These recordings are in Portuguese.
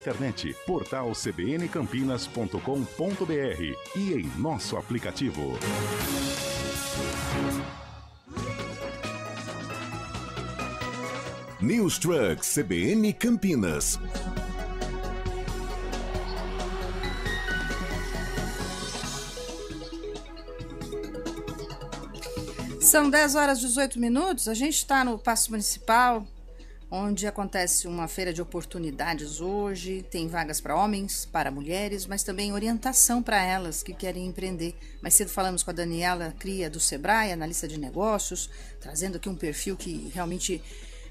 Internet, portal cbncampinas.com.br e em nosso aplicativo. News Truck CBN Campinas. São 10 horas e 18 minutos, a gente está no Paço Municipal, onde acontece uma feira de oportunidades hoje, tem vagas para homens, para mulheres, mas também orientação para elas que querem empreender. Mais cedo falamos com a Daniela Cria do Sebrae, analista de negócios, trazendo aqui um perfil que realmente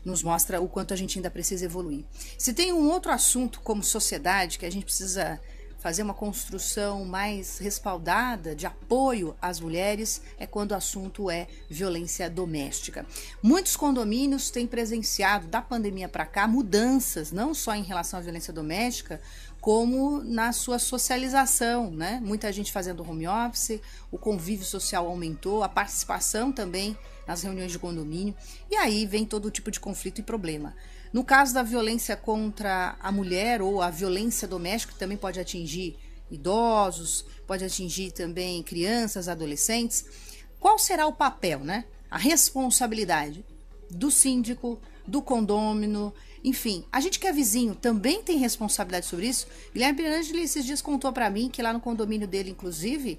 nos mostra o quanto a gente ainda precisa evoluir. Se tem um outro assunto como sociedade que a gente precisa fazer uma construção mais respaldada de apoio às mulheres, é quando o assunto é violência doméstica. Muitos condomínios têm presenciado, da pandemia para cá, mudanças, não só em relação à violência doméstica, como na sua socialização, né? Muita gente fazendo home office, o convívio social aumentou, a participação também nas reuniões de condomínio, e aí vem todo tipo de conflito e problema. No caso da violência contra a mulher ou a violência doméstica, que também pode atingir idosos, pode atingir também crianças, adolescentes, qual será o papel, né? A responsabilidade do síndico, do condômino, enfim, a gente que é vizinho também tem responsabilidade sobre isso. Guilherme Pirangeli esses dias contou para mim que lá no condomínio dele, inclusive,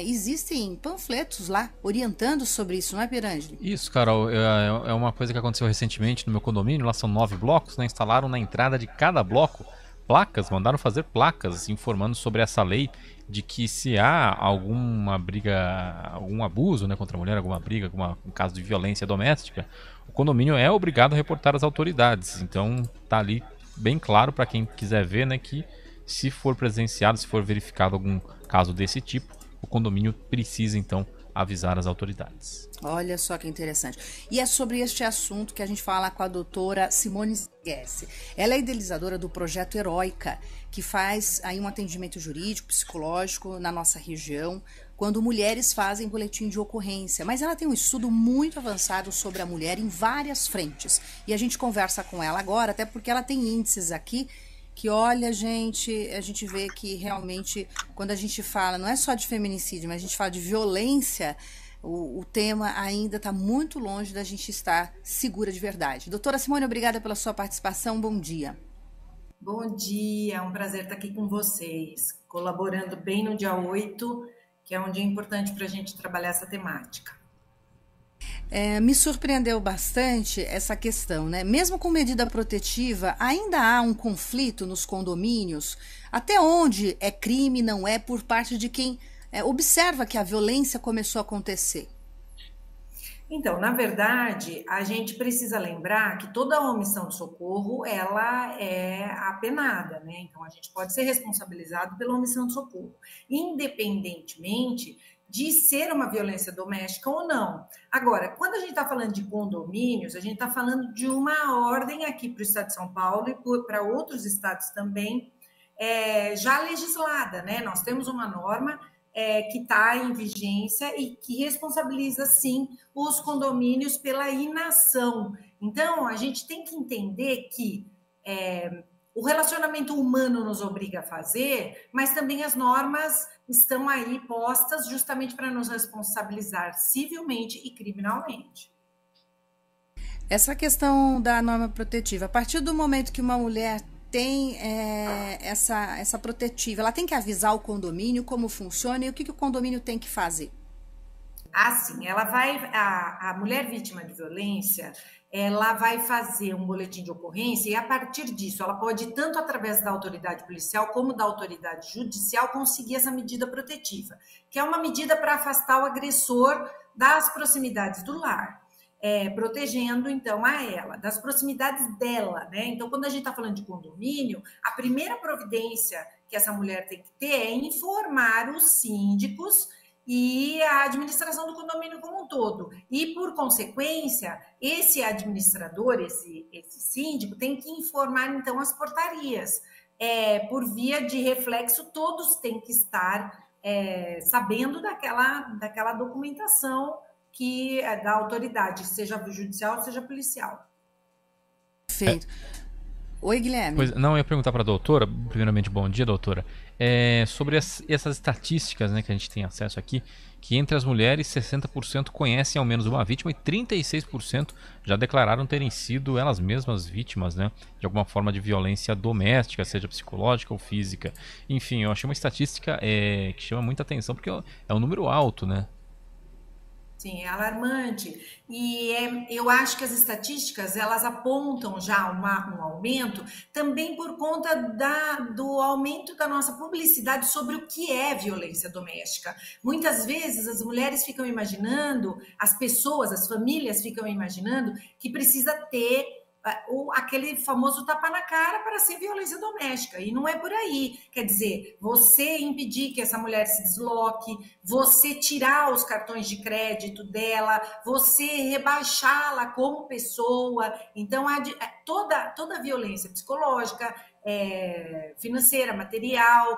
existem panfletos lá orientando sobre isso, não é, Pirangeli? Isso, Carol, é uma coisa que aconteceu recentemente no meu condomínio. Lá são 9 blocos, né? Instalaram na entrada de cada bloco placas, mandaram fazer placas informando sobre essa lei, de que se há alguma briga, algum abuso, né, contra a mulher, alguma briga, um caso de violência doméstica, o condomínio é obrigado a reportar às autoridades. Então tá ali bem claro para quem quiser ver, né, que se for presenciado, se for verificado algum caso desse tipo, o condomínio precisa então avisar as autoridades. Olha só que interessante. E é sobre este assunto que a gente fala com a doutora Simone Guesse. Ela é idealizadora do projeto Heróica, que faz aí um atendimento jurídico, psicológico na nossa região, quando mulheres fazem boletim de ocorrência. Mas ela tem um estudo muito avançado sobre a mulher em várias frentes. E a gente conversa com ela agora, até porque ela tem índices aqui que, olha, gente, a gente vê que realmente, quando a gente fala, não é só de feminicídio, mas a gente fala de violência, o tema ainda está muito longe da gente estar segura de verdade. Doutora Simone, obrigada pela sua participação, bom dia. Bom dia, é um prazer estar aqui com vocês, colaborando bem no dia 8, que é um dia importante para a gente trabalhar essa temática. Me surpreendeu bastante essa questão, né? Mesmo com medida protetiva, ainda há um conflito nos condomínios. Até onde é crime, não é, por parte de quem observa que a violência começou a acontecer? Então, na verdade, a gente precisa lembrar que toda omissão de socorro, ela é apenada, né? Então, a gente pode ser responsabilizado pela omissão de socorro, independentemente de ser uma violência doméstica ou não. Agora, quando a gente está falando de condomínios, a gente está falando de uma ordem aqui para o estado de São Paulo e para outros estados também, já legislada, né? Nós temos uma norma que está em vigência e que responsabiliza, sim, os condomínios pela inação. Então, a gente tem que entender que o relacionamento humano nos obriga a fazer, mas também as normas estão aí postas justamente para nos responsabilizar civilmente e criminalmente. Essa questão da norma protetiva, a partir do momento que uma mulher tem essa protetiva, ela tem que avisar o condomínio como funciona e o que o condomínio tem que fazer? Assim, a mulher vítima de violência, ela vai fazer um boletim de ocorrência e, a partir disso, ela pode, tanto através da autoridade policial como da autoridade judicial, conseguir essa medida protetiva, que é uma medida para afastar o agressor das proximidades do lar, protegendo, então, a ela, das proximidades dela, né? Então, quando a gente está falando de condomínio, a primeira providência que essa mulher tem que ter é informar os síndicos e a administração do condomínio como um todo. E, por consequência, esse administrador, esse síndico, tem que informar, então, as portarias. Por via de reflexo, todos têm que estar sabendo daquela documentação que da autoridade, seja judicial, seja policial. Perfeito. Oi, Guilherme. Pois, não, eu ia perguntar para a doutora, primeiramente, bom dia, doutora, sobre essas estatísticas, né, que a gente tem acesso aqui, que entre as mulheres 60% conhecem ao menos uma vítima e 36% já declararam terem sido elas mesmas vítimas, né, de alguma forma de violência doméstica, seja psicológica ou física. Enfim, eu achei uma estatística que chama muita atenção, porque é um número alto, né? Sim, é alarmante. E eu acho que as estatísticas elas apontam já um aumento também por conta do aumento da nossa publicidade sobre o que é violência doméstica. Muitas vezes as mulheres ficam imaginando, as pessoas, as famílias ficam imaginando que precisa ter aquele famoso tapa na cara para ser violência doméstica, e não é por aí. Quer dizer, você impedir que essa mulher se desloque, você tirar os cartões de crédito dela, você rebaixá-la como pessoa. Então, toda violência psicológica, financeira, material,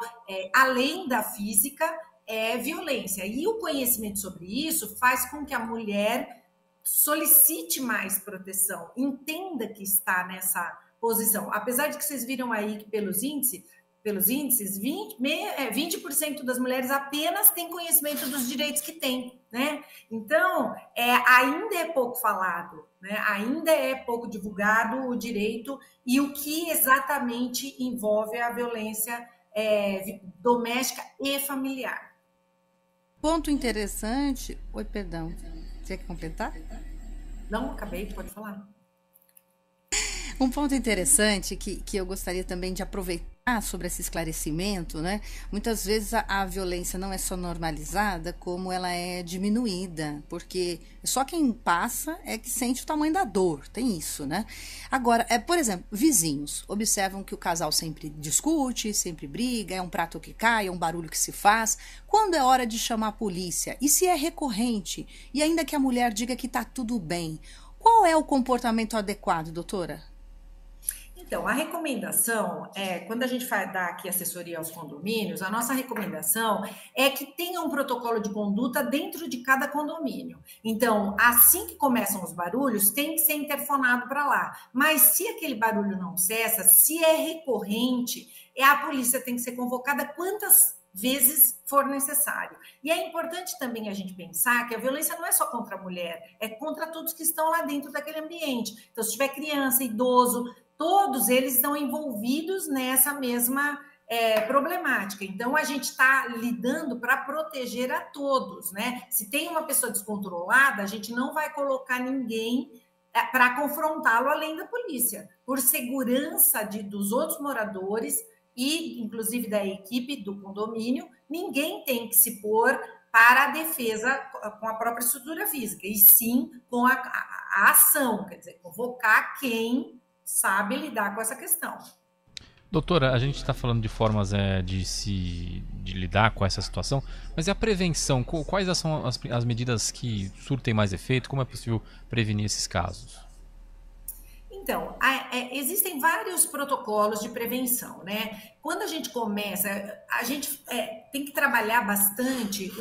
além da física, é violência. E o conhecimento sobre isso faz com que a mulher solicite mais proteção, entenda que está nessa posição. Apesar de que vocês viram aí que pelos índices, 20% das mulheres apenas têm conhecimento dos direitos que têm, né? Então, ainda é pouco falado, né? Ainda é pouco divulgado o direito e o que exatamente envolve a violência doméstica e familiar. Ponto interessante. Oi, perdão. Você quer completar? Não, acabei, pode falar. Um ponto interessante que eu gostaria também de aproveitar sobre esse esclarecimento, né? Muitas vezes a violência não é só normalizada, como ela é diminuída, porque só quem passa é que sente o tamanho da dor, tem isso, né? Agora, por exemplo, vizinhos observam que o casal sempre discute, sempre briga, é um prato que cai, é um barulho que se faz. Quando é hora de chamar a polícia? E se é recorrente? E ainda que a mulher diga que tá tudo bem, qual é o comportamento adequado, doutora? Então, a recomendação quando a gente vai dar aqui assessoria aos condomínios, a nossa recomendação é que tenha um protocolo de conduta dentro de cada condomínio. Então, assim que começam os barulhos, tem que ser interfonado para lá. Mas se aquele barulho não cessa, se é recorrente, a polícia tem que ser convocada quantas vezes for necessário. E é importante também a gente pensar que a violência não é só contra a mulher, é contra todos que estão lá dentro daquele ambiente. Então, se tiver criança, idoso, todos eles estão envolvidos nessa mesma problemática. Então, a gente está lidando para proteger a todos, né? Se tem uma pessoa descontrolada, a gente não vai colocar ninguém para confrontá-lo além da polícia, por segurança dos outros moradores e, inclusive, da equipe do condomínio. Ninguém tem que se pôr para a defesa com a própria estrutura física, e sim com a ação, quer dizer, convocar quem sabe lidar com essa questão. Doutora, a gente está falando de formas de lidar com essa situação, mas e a prevenção? Quais são as medidas que surtem mais efeito? Como é possível prevenir esses casos? Então, existem vários protocolos de prevenção, né? Quando a gente começa, a gente tem que trabalhar bastante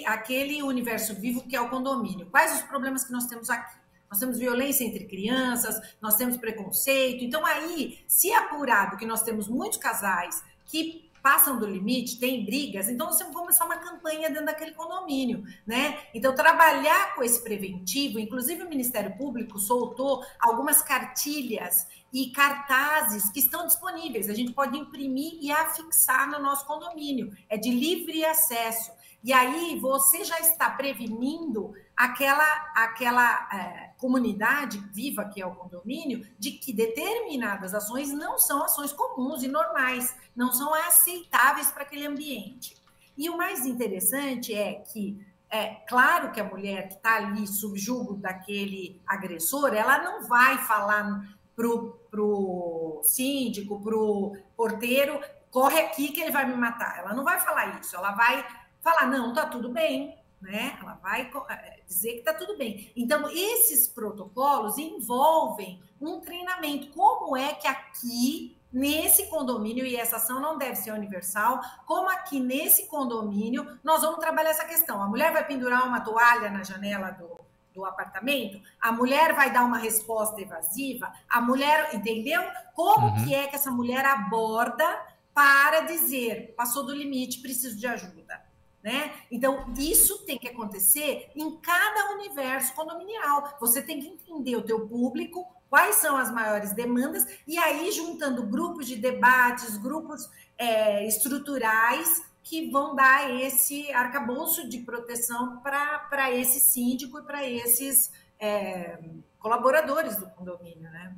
aquele universo vivo que é o condomínio. Quais os problemas que nós temos aqui? Nós temos violência entre crianças, nós temos preconceito. Então, aí, se é apurado que nós temos muitos casais que passam do limite, tem brigas, então nós temos que começar uma campanha dentro daquele condomínio, né? Então, trabalhar com esse preventivo, inclusive o Ministério Público soltou algumas cartilhas e cartazes que estão disponíveis. A gente pode imprimir e afixar no nosso condomínio. É de livre acesso. E aí você já está prevenindo aquela comunidade viva que é o condomínio, de que determinadas ações não são ações comuns e normais, não são aceitáveis para aquele ambiente. E o mais interessante é que, claro que a mulher que está ali sob julgo daquele agressor, ela não vai falar pro síndico, pro porteiro, corre aqui que ele vai me matar. Ela não vai falar isso, ela vai falar, não, tá tudo bem, né? Ela vai dizer que tá tudo bem. Então, esses protocolos envolvem um treinamento. Como é que aqui, nesse condomínio, e essa ação não deve ser universal, como aqui nesse condomínio, nós vamos trabalhar essa questão. A mulher vai pendurar uma toalha na janela do apartamento, a mulher vai dar uma resposta evasiva, a mulher, entendeu? Como que é que essa mulher aborda para dizer, passou do limite, preciso de ajuda, né? Então, isso tem que acontecer em cada universo condominial. Você tem que entender o teu público, quais são as maiores demandas, e aí juntando grupos de debates, grupos estruturais, que vão dar esse arcabouço de proteção para esse síndico e para esses colaboradores do condomínio, né?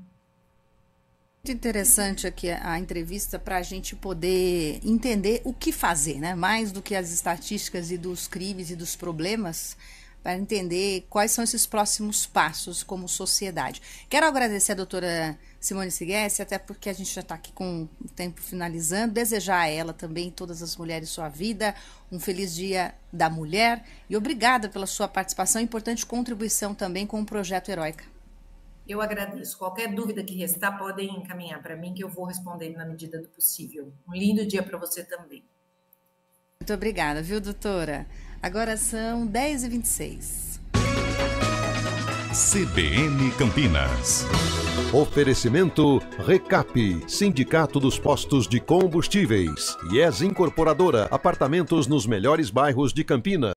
Muito interessante aqui a entrevista para a gente poder entender o que fazer, né? Mais do que as estatísticas e dos crimes e dos problemas, para entender quais são esses próximos passos como sociedade. Quero agradecer a doutora Simone Siguessi, até porque a gente já está aqui com o tempo finalizando, desejar a ela também, todas as mulheres, sua vida, um feliz Dia da Mulher, e obrigada pela sua participação e importante contribuição também com o Projeto Heróica. Eu agradeço. Qualquer dúvida que restar, podem encaminhar para mim, que eu vou responder na medida do possível. Um lindo dia para você também. Muito obrigada, viu, doutora? Agora são 10h26. CBN Campinas. Oferecimento Recap, Sindicato dos Postos de Combustíveis. IES Incorporadora, apartamentos nos melhores bairros de Campinas.